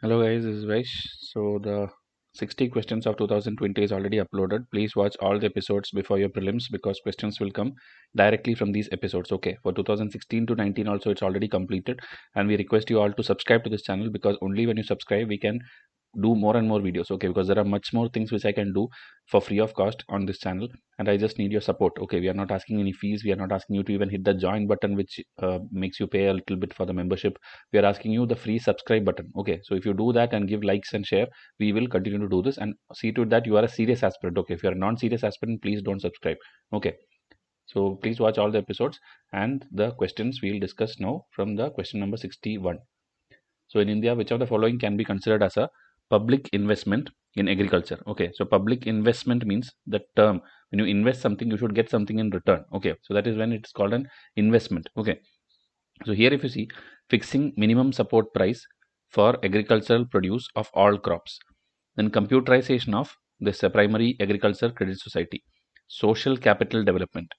Hello guys, this is Vysh. So the 60 questions of 2020 is already uploaded. Please watch all the episodes before your prelims because questions will come directly from these episodes. Okay, for 2016 to 19 also it's already completed, and we request you all to subscribe to this channel because only when you subscribe we can do more and more videos. Okay, because there are much more things which I can do for free of cost on this channel, and I just need your support. Okay, we are not asking any fees, we are not asking you to even hit the join button which makes you pay a little bit for the membership. We are asking you the free subscribe button. Okay, so if you do that and give likes and share, we will continue to do this and see to it that you are a serious aspirant. Okay, if you are a non-serious aspirant, please don't subscribe. Okay, so please watch all the episodes, and the questions we'll discuss now from the question number 61. So in India, which of the following can be considered as a public investment in agriculture? Okay, so public investment means the term when you invest something, you should get something in return. Okay, so that is when it's called an investment. Okay, so here if you see, fixing minimum support price for agricultural produce of all crops, then computerization of this primary agriculture credit society, social capital development,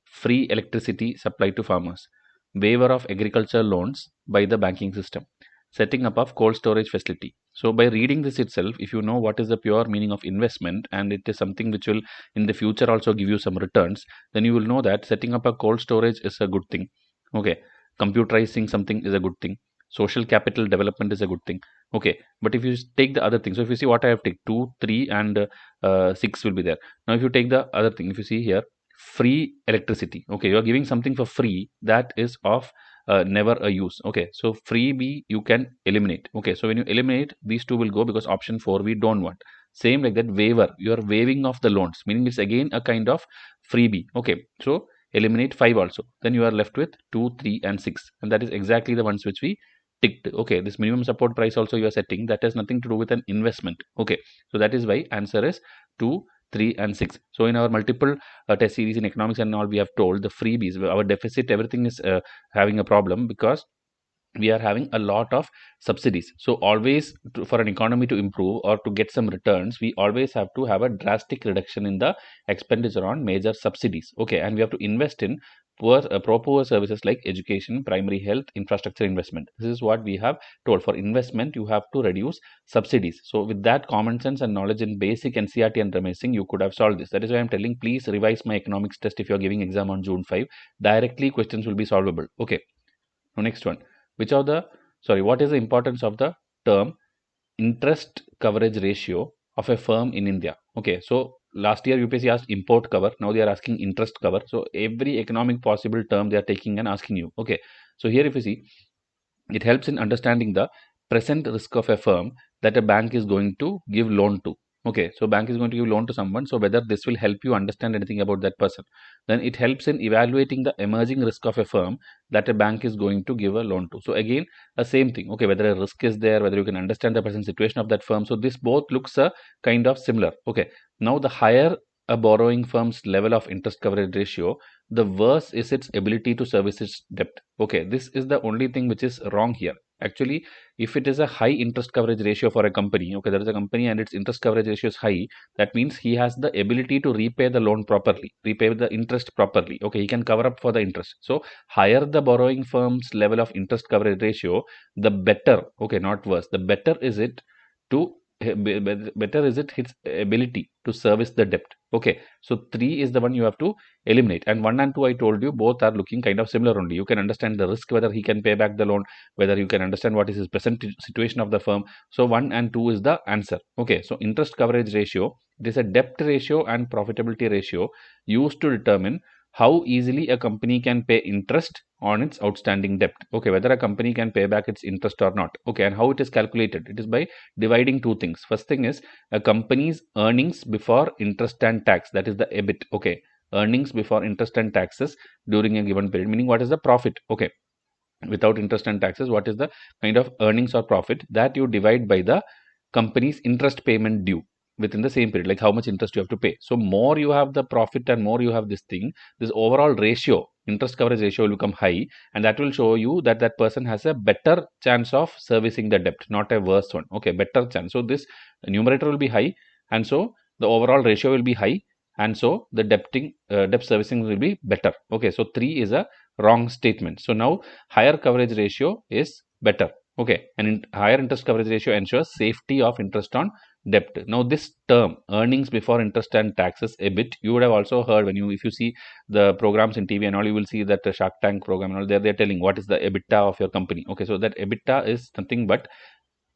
free electricity supply to farmers, waiver of agricultural loans by the banking system, setting up of cold storage facility. So by reading this itself, if you know what is the pure meaning of investment and it is something which will in the future also give you some returns, then you will know that setting up a cold storage is a good thing. Okay, computerizing something is a good thing, social capital development is a good thing. Okay, but if you take the other thing, so if you see what I have taken 2 3 and 6 will be there. Now if you take the other thing, if you see here, free electricity, okay, you are giving something for free that is of never a use. Okay, so freebie you can eliminate. Okay, so when you eliminate, these two will go because option 4 we don't want. Same like that, waiver, you are waiving off the loans, meaning it's again a kind of freebie. Okay, so eliminate 5 also, then you are left with 2 3 and 6, and that is exactly the ones which we ticked. Okay, this minimum support price also you are setting, that has nothing to do with an investment. Okay, so that is why answer is 2 3 and 6. So in our multiple test series in economics and all, we have told the freebies, our deficit, everything is having a problem because we are having a lot of subsidies. So always for an economy to improve or to get some returns, we always have to have a drastic reduction in the expenditure on major subsidies. Okay, and we have to invest in poor services like education, primary health, infrastructure investment. This is what we have told. For investment, you have to reduce subsidies. So with that common sense and knowledge in basic NCERT and remaining, you could have solved this. That is why I'm telling, please revise my economics test if you are giving exam on June 5. Directly questions will be solvable. Okay, now next one, which of the, sorry, what is the importance of the term interest coverage ratio of a firm in India? Okay, so last year UPSC asked import cover, now they are asking interest cover. So every economic possible term they are taking and asking you. Okay, so here if you see, it helps in understanding the present risk of a firm that a bank is going to give loan to. Okay, so bank is going to give loan to someone, so whether this will help you understand anything about that person. Then it helps in evaluating the emerging risk of a firm that a bank is going to give a loan to. So again, a same thing. Okay, whether a risk is there, whether you can understand the present situation of that firm. So this both looks a kind of similar. Okay, now the higher a borrowing firm's level of interest coverage ratio, the worse is its ability to service its debt. Okay, this is the only thing which is wrong here. Actually, if it is a high interest coverage ratio for a company, okay, there is a company and its interest coverage ratio is high, that means he has the ability to repay the loan properly, repay the interest properly. Okay, he can cover up for the interest. So higher the borrowing firm's level of interest coverage ratio, the better, okay, not worse, the better is it to better is it his ability to service the debt. Okay, so 3 is the one you have to eliminate, and 1 and 2 I told you both are looking kind of similar only. You can understand the risk, whether he can pay back the loan, whether you can understand what is his present situation of the firm. So 1 and 2 is the answer. Okay, so interest coverage ratio, it is a debt ratio and profitability ratio used to determine how easily a company can pay interest on its outstanding debt. Okay, whether a company can pay back its interest or not. Okay, and how it is calculated, it is by dividing two things. First thing is a company's earnings before interest and tax, that is the EBIT. Okay, earnings before interest and taxes during a given period, meaning what is the profit. Okay, without interest and taxes, what is the kind of earnings or profit that you divide by the company's interest payment due within the same period, like how much interest you have to pay. So more you have the profit and more you have this thing, this overall ratio, interest coverage ratio will become high, and that will show you that that person has a better chance of servicing the debt, not a worse one. Okay, better chance. So this numerator will be high, and so the overall ratio will be high, and so the debt servicing will be better. Okay, so 3 is a wrong statement. So now higher coverage ratio is better. Okay, and higher interest coverage ratio ensures safety of interest on debt. Now, this term, earnings before interest and taxes, EBIT, you would have also heard if you see the programs in TV and all, you will see that the Shark Tank program and all, they're telling what is the EBITDA of your company. Okay, so that EBITDA is nothing but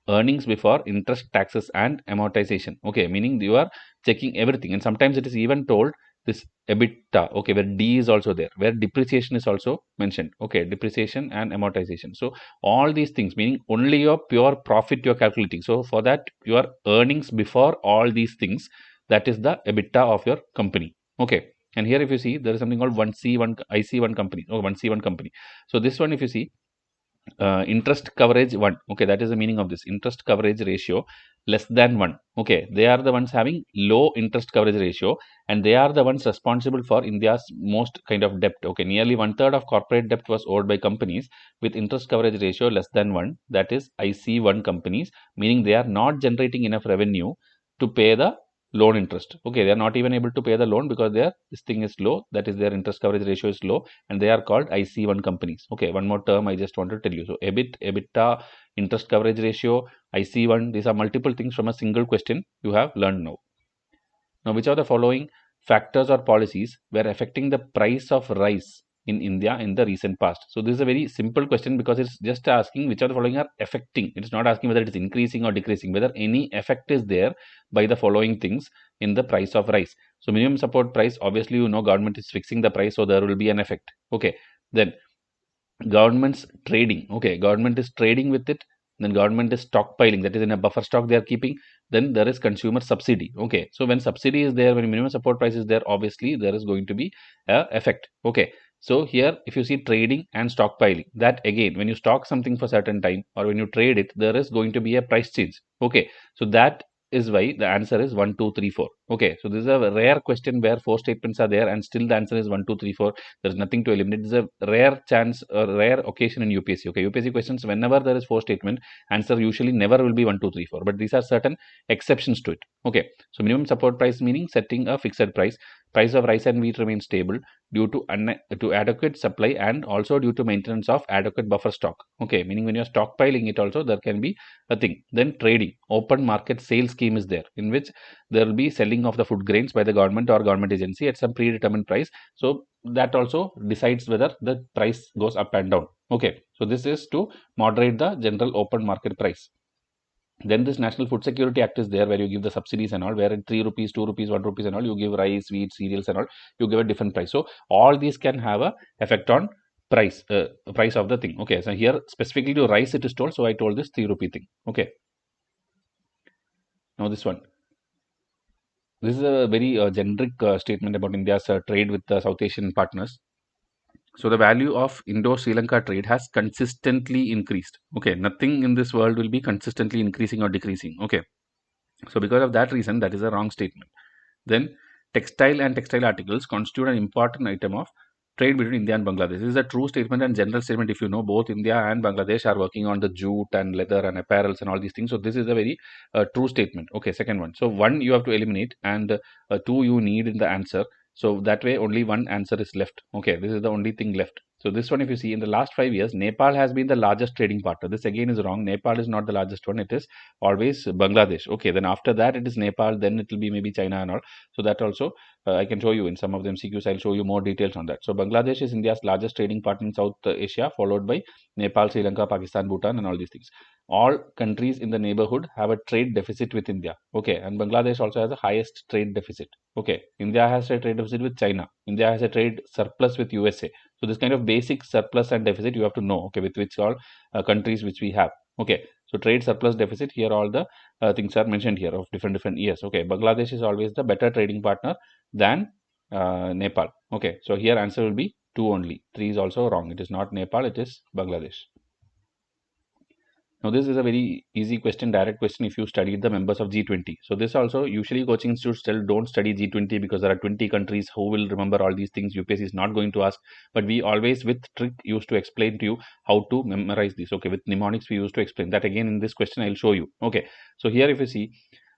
earnings before interest, taxes and amortization. Okay, meaning you are checking everything, and sometimes it is even told this EBITDA. Okay, where D is also there, where depreciation is also mentioned. Okay, depreciation and amortization. So all these things, meaning only your pure profit you're calculating. So for that, your earnings before all these things, that is the EBITDA of your company. Okay, and here if you see, there is something called 1C1 IC1 company or 1C1 company. So this one, if you see, interest coverage 1. Okay, that is the meaning of this. Interest coverage ratio less than 1. Okay, they are the ones having low interest coverage ratio, and they are the ones responsible for India's most kind of debt. Okay, nearly 1/3 of corporate debt was owed by companies with interest coverage ratio less than 1. That is IC1 companies, meaning they are not generating enough revenue to pay the loan interest. Okay, they are not even able to pay the loan because this thing is low, that is their interest coverage ratio is low, and they are called IC1 companies. Okay, one more term I just want to tell you. So EBIT, EBITDA, interest coverage ratio, IC1, these are multiple things from a single question you have learned now. Now, which are the following factors or policies were affecting the price of rice in India in the recent past? So this is a very simple question because it's just asking which are the following are affecting. It is not asking whether it is increasing or decreasing, whether any effect is there by the following things in the price of rice. So minimum support price, obviously government is fixing the price, so there will be an effect. Okay, then government's trading. Okay, government is trading with it, then government is stockpiling, that is in a buffer stock they are keeping. Then there is consumer subsidy. Okay, so when subsidy is there, when minimum support price is there, obviously there is going to be a effect. Okay, so here if you see trading and stockpiling, that again, when you stock something for certain time or when you trade it, there is going to be a price change. Okay, so that is why the answer is 1 2 3 4. Okay, so this is a rare question where 4 statements are there and still the answer is 1 2 3 4. There's nothing to eliminate. It's a rare chance or rare occasion in UPSC. Okay, UPSC questions, whenever there is 4 statement, answer usually never will be 1 2 3 4, but these are certain exceptions to it. Okay, so minimum support price meaning setting a fixed price. Price of rice and wheat remains stable due to adequate supply and also due to maintenance of adequate buffer stock. Okay, meaning when you're stockpiling it also, there can be a thing. Then trading, open market sale scheme is there, in which there will be selling of the food grains by the government or government agency at some predetermined price. So that also decides whether the price goes up and down. Okay, so this is to moderate the general open market price. Then this National Food Security Act is there, where you give the subsidies and all, where in 3 rupees, 2 rupees, 1 rupees and all, you give rice, wheat, cereals and all, you give a different price. So all these can have a effect on price of the thing. Okay, so here specifically to rice it is told, so I told this 3 rupee thing. Okay, now this one. This is a very generic statement about India's trade with the South Asian partners. So the value of Indo-Sri Lanka trade has consistently increased. Okay, nothing in this world will be consistently increasing or decreasing. Okay, so because of that reason, that is a wrong statement. Then textile and textile articles constitute an important item of trade between India and Bangladesh. This is a true statement and general statement. If you know, both India and Bangladesh are working on the jute and leather and apparels and all these things. So this is a very true statement. Okay, second one. So one you have to eliminate and two you need in the answer. So that way only one answer is left. Okay, this is the only thing left. So this one, if you see, in the last 5 years, Nepal has been the largest trading partner. This again is wrong. Nepal is not the largest one. It is always Bangladesh. Okay, then after that it is Nepal. Then it will be maybe China and all. So that also I can show you in some of the MCQs. I'll show you more details on that. So Bangladesh is India's largest trading partner in South Asia, followed by Nepal, Sri Lanka, Pakistan, Bhutan, and all these things. All countries in the neighborhood have a trade deficit with India. Okay, and Bangladesh also has the highest trade deficit. Okay, India has a trade deficit with China. India has a trade surplus with USA. So this kind of basic surplus and deficit you have to know. Okay, with which all countries which we have. Okay, so trade surplus deficit, here all the things are mentioned here of different years. Okay, Bangladesh is always the better trading partner than Nepal. Okay, so here answer will be 2 only. 3 is also wrong. It is not Nepal, it is Bangladesh. Now this is a very easy question, direct question if you studied the members of G20. So this also, usually coaching institutes tell don't study G20 because there are 20 countries. Who will remember all these things? UPSC is not going to ask, but we always with trick used to explain to you how to memorize this. Okay, with mnemonics we used to explain that. Again in this question I'll show you. Okay, so here if you see,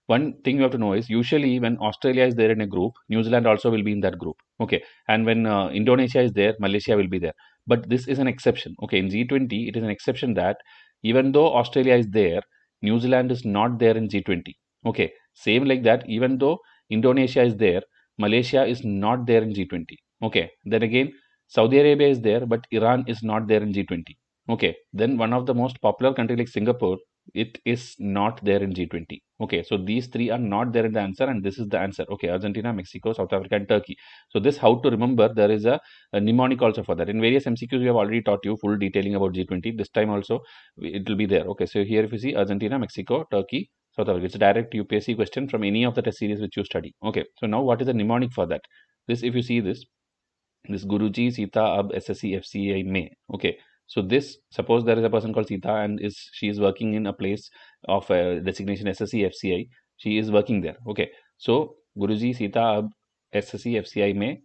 one thing you have to know is usually when Australia is there in a group, New Zealand also will be in that group. Okay, and when Indonesia is there, Malaysia will be there. But this is an exception. Okay, in G20 it is an exception that even though Australia is there, New Zealand is not there in G20. Okay, same like that, even though Indonesia is there, Malaysia is not there in G20. Okay, then again, Saudi Arabia is there, but Iran is not there in G20. Okay, then one of the most popular country like Singapore, it is not there in G20. Okay, so these three are not there in the answer, and this is the answer. Okay, Argentina, Mexico, South Africa, and Turkey. So this how to remember. There is a mnemonic also for that. In various MCQs, we have already taught you full detailing about G20. This time also it will be there. Okay, so here if you see Argentina, Mexico, Turkey, South Africa, it's a direct UPSC question from any of the test series which you study. Okay, so now what is the mnemonic for that? This, if you see this Guruji Sita Ab SSC FCA May. Okay, so this, suppose there is a person called Sita and she is working in a place of designation SSC FCI. She is working there. Okay, so Guruji Sita Ab SSC FCI May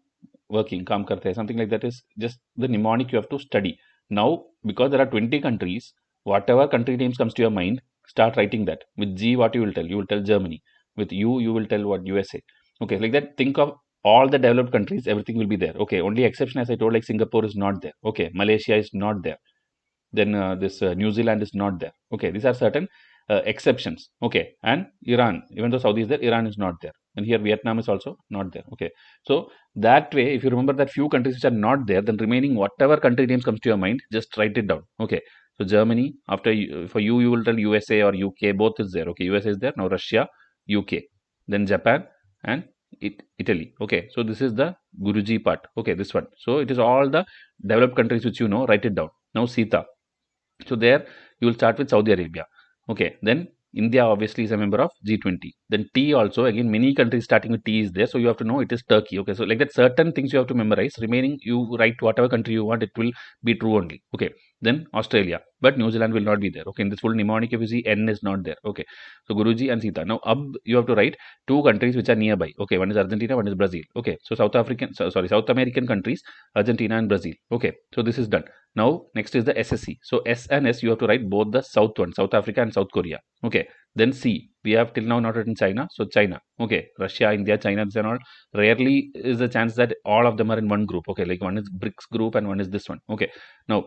working, काम करते हैं, something like that is just the mnemonic you have to study. Now, because there are 20 countries, whatever country names comes to your mind, start writing that. With G, what you will tell? You will tell Germany. With U, you will tell what? USA. Okay, like that. Think of all the developed countries, everything will be there. Okay, only exception, as I told, like Singapore is not there. Okay, Malaysia is not there. Then this New Zealand is not there. Okay, these are certain exceptions. Okay, and Iran, even though Saudi is there, Iran is not there. And here Vietnam is also not there. Okay, so that way, if you remember that few countries which are not there, then remaining whatever country names comes to your mind, just write it down. Okay, so Germany, after for you, you will tell USA or UK, both is there. Okay, USA is there. Now Russia, UK, then Japan, and Italy. Okay, so this is the Guruji part. Okay, this one. So it is all the developed countries which you know. Write it down. Now Sita. So there you will start with Saudi Arabia. Okay, then India obviously is a member of G20. Then T also, again, many countries starting with T is there. So you have to know it is Turkey. Okay, so like that, certain things you have to memorize. Remaining, you write whatever country you want, it will be true only. Okay, then Australia, but New Zealand will not be there. Okay, in this full mnemonic, if you see N is not there. Okay, so Guruji and Sita. Now, you have to write two countries which are nearby. Okay, one is Argentina, one is Brazil. Okay, so South American countries, Argentina and Brazil. Okay, so this is done. Now, next is the SSC. So, S and S, you have to write both the South one, South Africa and South Korea. Okay. Then C, we have till now not written China. So, China. Okay. Russia, India, China, and all. Rarely is the chance that all of them are in one group. Okay. Like one is BRICS group and one is this one. Okay. Now,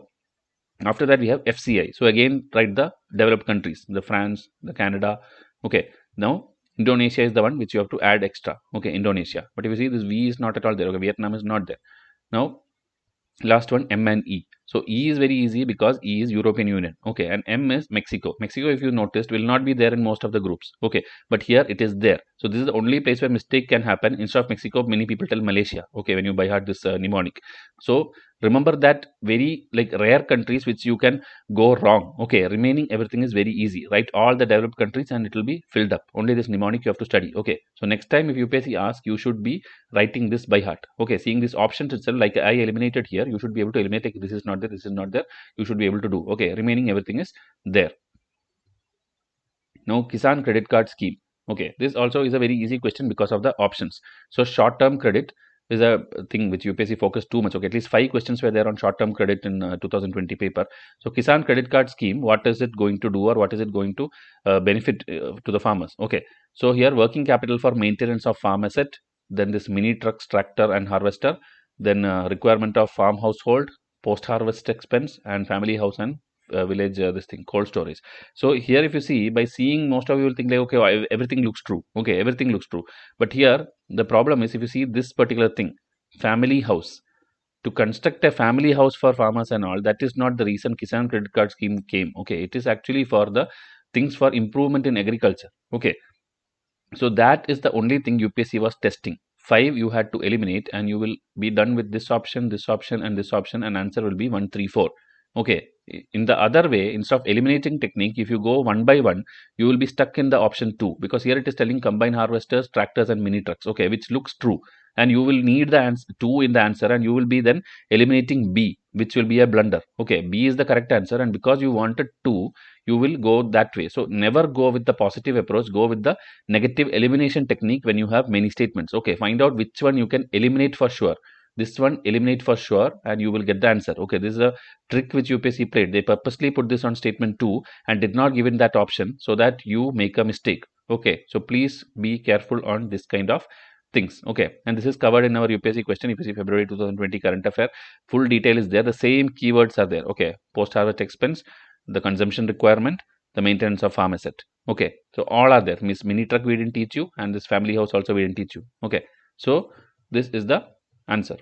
after that, we have FCI. So, again, write the developed countries, the France, the Canada. Okay. Now, Indonesia is the one which you have to add extra. Okay. Indonesia. But if you see, this V is not at all there. Okay. Vietnam is not there. Now, last one, M and E. So E is very easy because E is European Union. Okay, and M is Mexico. Mexico, if you noticed, will not be there in most of the groups. Okay, but here it is there. So this is the only place where mistake can happen. Instead of Mexico, many people tell Malaysia. Okay, when you by heart this mnemonic. So remember that very like rare countries which you can go wrong. Okay, remaining everything is very easy. Write all the developed countries and it will be filled up. Only this mnemonic you have to study. Okay, so next time if UPSC asks, you should be writing this by heart. Okay, seeing these options itself, like I eliminated here, you should be able to eliminate, like, this is not there, this is not there, you should be able to do. Okay, remaining everything is there. Now, Kisan credit card scheme. Okay, this also is a very easy question because of the options. So, short term credit is a thing which UPSC focused too much. Okay, at least 5 questions were there on short term credit in 2020 paper. So, Kisan credit card scheme, what is it going to do, or what is it going to benefit to the farmers? Okay, so here working capital for maintenance of farm asset, then this mini trucks, tractor and harvester, then requirement of farm household, post harvest expense, and family house and village this thing, cold storage. So here if you see, by seeing, most of you will think like, okay, everything looks true. Okay, everything looks true, but here the problem is, if you see this particular thing, family house, to construct a family house for farmers and all, that is not the reason Kisan credit card scheme came. Okay, it is actually for the things for improvement in agriculture. Okay, so that is the only thing UPSC was testing. 5 you had to eliminate, and you will be done with this option, and this option, and answer will be 1, 3, 4. Okay, in the other way, instead of eliminating technique, if you go one by one, you will be stuck in the option 2, because here it is telling combine harvesters, tractors and mini trucks. Okay, which looks true, and you will need the answer 2 in the answer, and you will be then eliminating B, which will be a blunder. Okay, B is the correct answer, and because you wanted 2, you will go that way. So never go with the positive approach, go with the negative elimination technique when you have many statements. Okay, find out which one you can eliminate for sure. This one eliminate for sure, and you will get the answer. Okay, this is a trick which UPSC played. They purposely put this on statement 2 and did not give in that option so that you make a mistake. Okay, so please be careful on this kind of things. Okay, and this is covered in our UPSC question. If you see February 2020 current affair, full detail is there. The same keywords are there. Okay, post harvest expense, the consumption requirement, the maintenance of farm asset. Okay, so all are there. Miss mini truck we didn't teach you, and this family house also we didn't teach you. Okay, so this is the answer.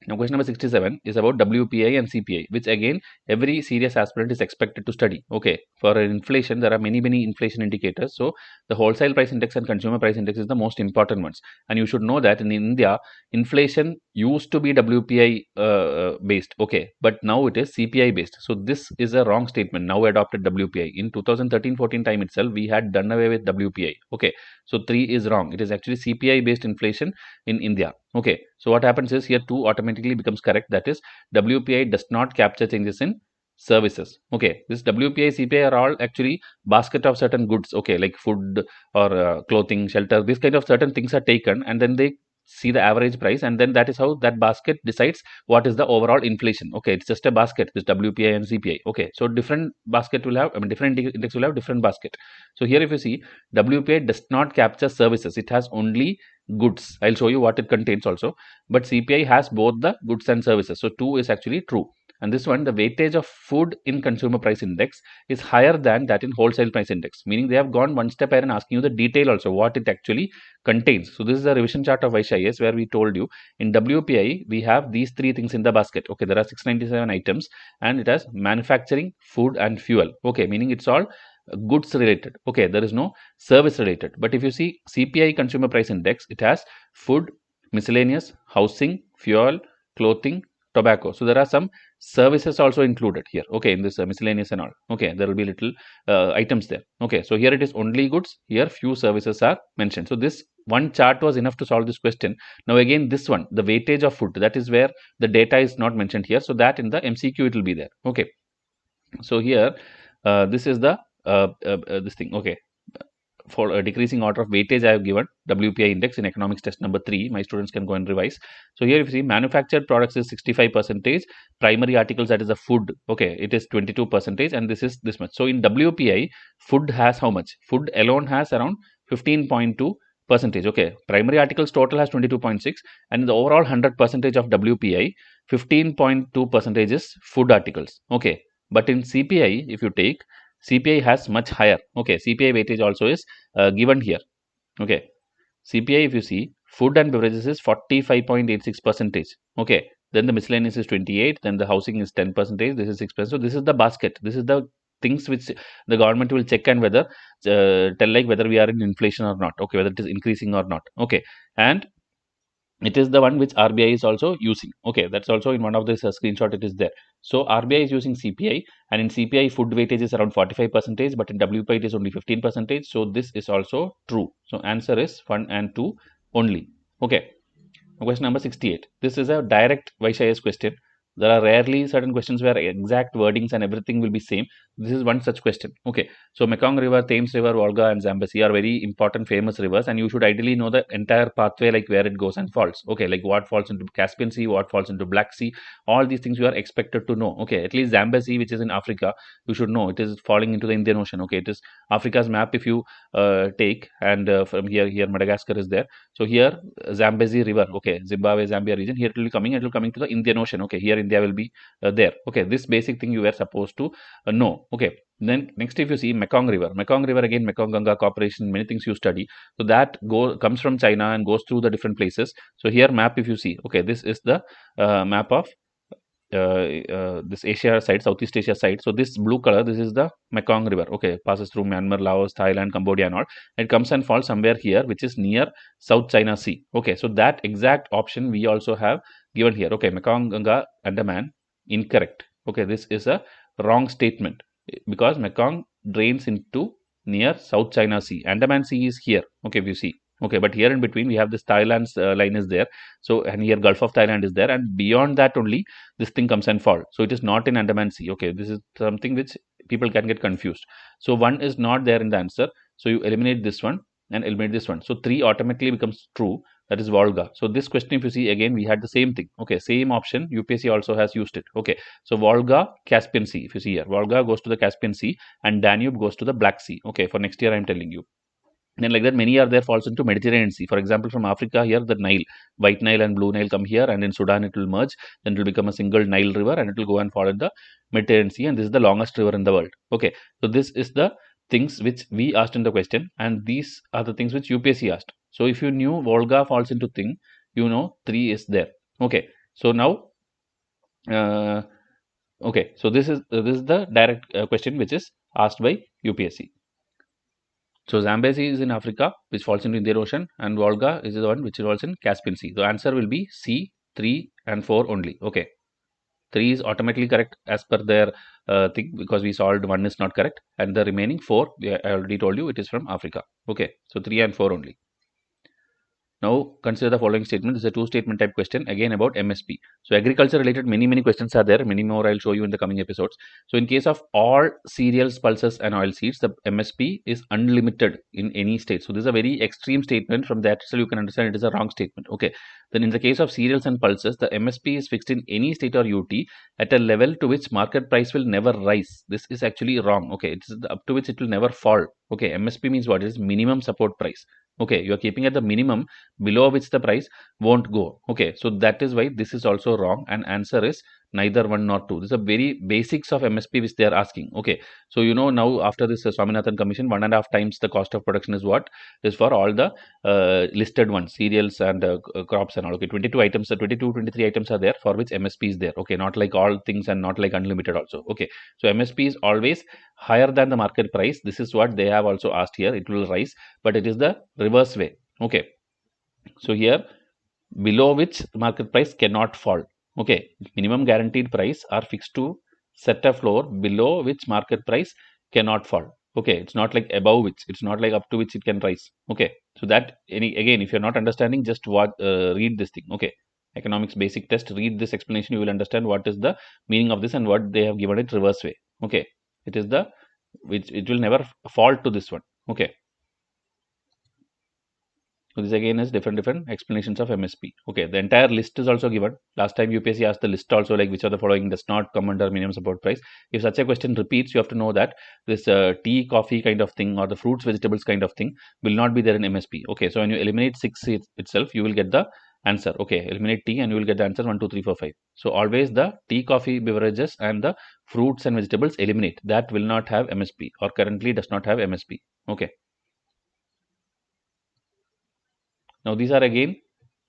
Now, question number 67 is about WPI and CPI, which again every serious aspirant is expected to study. Okay, for inflation, there are many inflation indicators. So, the wholesale price index and consumer price index is the most important ones. And you should know that in India, inflation used to be WPI based. Okay, but now it is CPI based. So, this is a wrong statement. Now adopted WPI. In 2013-14 time itself, we had done away with WPI. Okay, so 3 is wrong. It is actually CPI based inflation in India. Okay, so what happens is here 2 automatically becomes correct. That is, WPI does not capture changes in services. Okay, this WPI, CPI are all actually basket of certain goods. Okay, like food or clothing, shelter. This kind of certain things are taken, and then they see the average price, and then that is how that basket decides what is the overall inflation. Okay, it's just a basket, this WPI and CPI. Okay, so different basket will have, I mean, different index will have different basket. So here if you see, WPI does not capture services, it has only goods. I'll show you what it contains also. But CPI has both the goods and services. So 2 is actually true. And this one, the weightage of food in consumer price index is higher than that in wholesale price index. Meaning they have gone one step ahead and asking you the detail also, what it actually contains. So this is a revision chart of Vysh IAS where we told you in WPI, we have these 3 things in the basket. Okay, there are 697 items and it has manufacturing, food and fuel. Okay, meaning it's all goods related. Okay, there is no service related. But if you see CPI consumer price index, it has food, miscellaneous, housing, fuel, clothing, tobacco. So there are some services also included here. Okay, in this miscellaneous and all. Okay, there will be little items there. Okay, so here it is only goods. Here few services are mentioned. So this one chart was enough to solve this question. Now again this one, the weightage of food, that is where the data is not mentioned here. So that in the MCQ it will be there. Okay, so here this is the this thing. Okay, for a decreasing order of weightage I have given WPI index in economics test number 3. My students can go and revise. So here if you see manufactured products is 65%, primary articles, that is the food, okay, it is 22%, and this is this much. So in WPI, food has how much? Food alone has around 15.2%. Okay, primary articles total has 22.6, and in the overall 100% of WPI, 15.2% is food articles. Okay, but in CPI, if you take, CPI has much higher. Okay, CPI weightage also is given here. Okay, CPI if you see, food and beverages is 45.86%. Okay, then the miscellaneous is 28, then the housing is 10%, this is 6%. So this is the basket. This is the things which the government will check and whether tell like whether we are in inflation or not. Okay, whether it is increasing or not. Okay, and it is the one which RBI is also using. Okay, that's also in one of this screenshot it is there. So RBI is using CPI, and in CPI food weightage is around 45%, but in WPI it is only 15%. So this is also true. So answer is 1 and 2 only. Okay. Question number 68. This is a direct Vysh IAS question. There are rarely certain questions where exact wordings and everything will be same. This is one such question. Okay, so Mekong River, Thames River, Volga and Zambezi are very important famous rivers, and you should ideally know the entire pathway, like where it goes and falls. Okay, like what falls into Caspian Sea, what falls into Black Sea, all these things you are expected to know. Okay, at least Zambezi, which is in Africa, you should know it is falling into the Indian Ocean. Okay, it is Africa's map if you take, and from here Madagascar is there. So here Zambezi River, okay, Zimbabwe, Zambia region, here it will be coming, it will coming to the Indian Ocean. Okay, here India will be there. Okay, this basic thing you were supposed to know. Okay, then next if you see Mekong River, again Mekong Ganga Corporation, many things you study. So that comes from China and goes through the different places. So here map if you see, okay, this is the map of this Asia side, Southeast Asia side. So this blue color, this is the Mekong River. Okay, passes through Myanmar, Laos, Thailand, Cambodia and all. It comes and falls somewhere here, which is near South China Sea. Okay, so that exact option we also have given here. Okay, Mekong Ganga Andaman, incorrect. Okay, this is a wrong statement because Mekong drains into near South China Sea. Andaman Sea is here. Okay, if you see. Okay, but here in between we have this Thailand's line is there. So, and here Gulf of Thailand is there, and beyond that only this thing comes and fall. So it is not in Andaman Sea. Okay, this is something which people can get confused. So one is not there in the answer. So you eliminate this one and eliminate this one. So 3 automatically becomes true. That is Volga. So this question, if you see again, we had the same thing. Okay, same option. UPSC also has used it. Okay, so Volga, Caspian Sea. If you see here, Volga goes to the Caspian Sea and Danube goes to the Black Sea. Okay, for next year I am telling you. Then like that, many are there falls into Mediterranean Sea. For example, from Africa here, the Nile, White Nile and Blue Nile come here, and in Sudan it will merge. Then it will become a single Nile river, and it will go and fall in the Mediterranean Sea. And this is the longest river in the world. Okay, so this is the things which we asked in the question, and these are the things which UPSC asked. So if you knew Volga falls into thing, you know 3 is there. Okay, so now, okay, so this is the direct question which is asked by UPSC. So Zambezi is in Africa, which falls into Indian Ocean, and Volga is the one which falls in Caspian Sea. The answer will be C, 3 and 4 only. Okay. 3 is automatically correct as per their thing, because we solved 1 is not correct, and the remaining 4, I already told you it is from Africa. Okay. So 3 and 4 only. Now consider the following statement. This is a two statement type question again about MSP. So agriculture related many questions are there. Many more I'll show you in the coming episodes. So in case of all cereals, pulses and oil seeds, the MSP is unlimited in any state. So this is a very extreme statement. From that, so you can understand it is a wrong statement. Okay. Then in the case of cereals and pulses, the MSP is fixed in any state or UT at a level to which market price will never rise. This is actually wrong. Okay. It's up to which it will never fall. Okay. MSP means what? It is minimum support price. Okay, you are keeping at the minimum below which the price won't go. Okay, so that is why this is also wrong, and answer is neither 1 nor 2. This is a very basics of MSP which they are asking. Okay, so you know now after this Swaminathan commission, 1.5 times the cost of production is what is for all the listed ones, cereals and crops and all. Okay, 22 items, 23 items are there for which MSP is there. Okay, not like all things and not like unlimited also. Okay, so MSP is always higher than the market price. This is what they have also asked here. It will rise, but it is the reverse way. Okay, so here below which market price cannot fall. Okay, minimum guaranteed price are fixed to set a floor below which market price cannot fall. Okay, it's not like above which, it's not like up to which it can rise. Okay, so that again, if you're not understanding, just read this thing. Okay, economics basic test, read this explanation, you will understand what is the meaning of this and what they have given it reverse way. Okay, it is the which it will never fall to this one. Okay, so this again is different explanations of MSP. Okay, the entire list is also given. Last time UPSC asked the list also, like which of the following does not come under minimum support price. If such a question repeats, you have to know that this tea, coffee kind of thing or the fruits, vegetables kind of thing will not be there in MSP. Okay, so when you eliminate 6 itself, you will get the answer. Okay, eliminate tea and you will get the answer 1, 2, 3, 4, 5. So always the tea, coffee, beverages and the fruits and vegetables eliminate. That will not have MSP or currently does not have MSP. Okay. Now these are again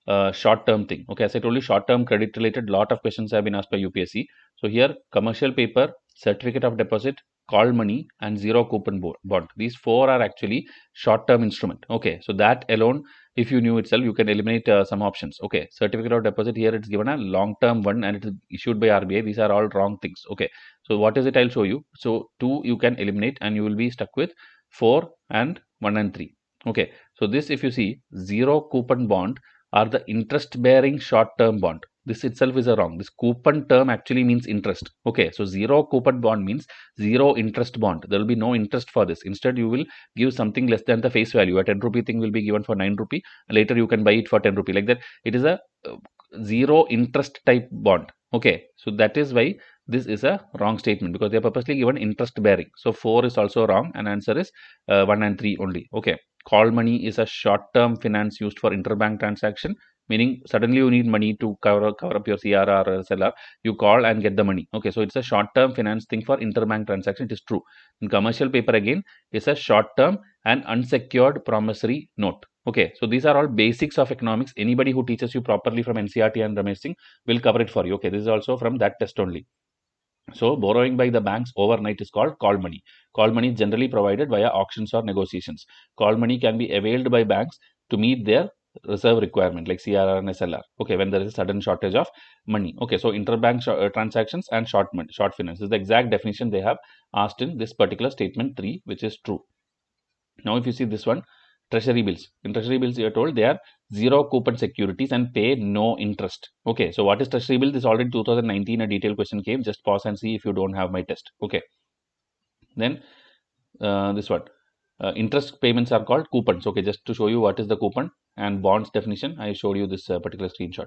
short-term thing. Okay, as I told you, short-term credit related lot of questions have been asked by UPSC. So here commercial paper, certificate of deposit, call money and zero coupon bond. These 4 are actually short-term instrument. Okay, so that alone, if you knew itself, you can eliminate some options. Okay, certificate of deposit, here it's given a long-term one and it is issued by RBI. These are all wrong things. Okay, so what is it? I'll show you. So 2 you can eliminate and you will be stuck with 4 and 1 and 3. Okay, so this if you see, zero coupon bond are the interest bearing short term bond. This itself is a wrong. This coupon term actually means interest. Okay, so zero coupon bond means zero interest bond. There will be no interest for this. Instead, you will give something less than the face value. A 10 rupee thing will be given for 9 rupee. Later, you can buy it for 10 rupee. Like that, it is a zero interest type bond. Okay, so that is why this is a wrong statement, because they are purposely given interest bearing. So 4 is also wrong and answer is 1 and 3 only. Okay, call money is a short term finance used for interbank transaction, meaning suddenly you need money to cover up your CRR or SLR, you call and get the money. Okay, so it's a short term finance thing for interbank transaction. It is true. In commercial paper again is a short term and unsecured promissory note. Okay, so these are all basics of economics. Anybody who teaches you properly from NCERT and Ramesh Singh will cover it for you. Okay, this is also from that test only. So borrowing by the banks overnight is called call money. Call money is generally provided via auctions or negotiations. Call money can be availed by banks to meet their reserve requirement like CRR and SLR. Okay, when there is a sudden shortage of money. Okay, so interbank transactions and short finance is the exact definition they have asked in this particular statement 3, which is true. Now, if you see this one, treasury bills. In treasury bills, you are told they are zero coupon securities and pay no interest. Okay, so what is treasury bill? This already 2019 a detailed question came. Just pause and see if you don't have my test. Okay. Then this one. Interest payments are called coupons. Okay, just to show you what is the coupon and bonds definition, I showed you this particular screenshot.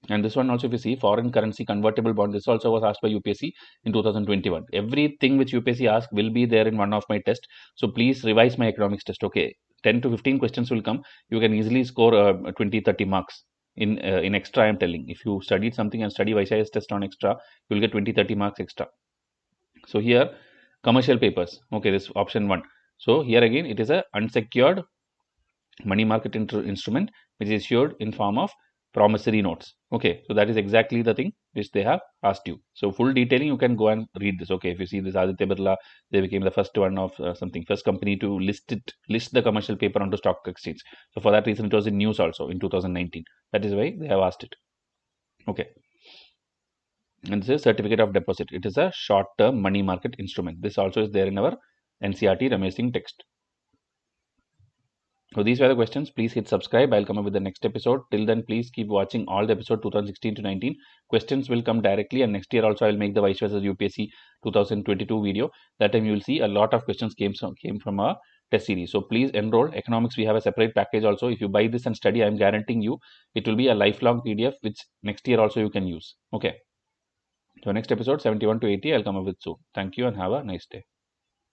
And this one also, if you see, foreign currency convertible bond, this also was asked by UPSC in 2021. Everything which UPSC asked will be there in one of my tests. So please revise my economics test. Okay, 10 to 15 questions will come, you can easily score 20-30 marks in extra. I am telling, if you studied something and study Vysh's test on extra, you will get 20-30 marks extra. So here, commercial papers, okay, this option 1. So here again, it is a unsecured money market instrument which is issued in form of promissory notes. Okay, so that is exactly the thing which they have asked you. So full detailing, you can go and read this. Okay, if you see this Aditya Birla, they became the first one of first company to list the commercial paper onto stock exchange. So for that reason, it was in news also in 2019. That is why they have asked it. Okay. And this is certificate of deposit. It is a short-term money market instrument. This also is there in our NCERT Ramesh Singh text. So these were the questions. Please hit subscribe. I'll come up with the next episode. Till then, please keep watching all the episode 2016 to 19. Questions will come directly, and next year also I'll make the Vysh versus UPSC 2022 video. That time you will see a lot of questions came from our test series. So please enroll. Economics, we have a separate package also. If you buy this and study, I'm guaranteeing you it will be a lifelong PDF which next year also you can use. Okay. So next episode 71 to 80 I'll come up with soon. Thank you and have a nice day.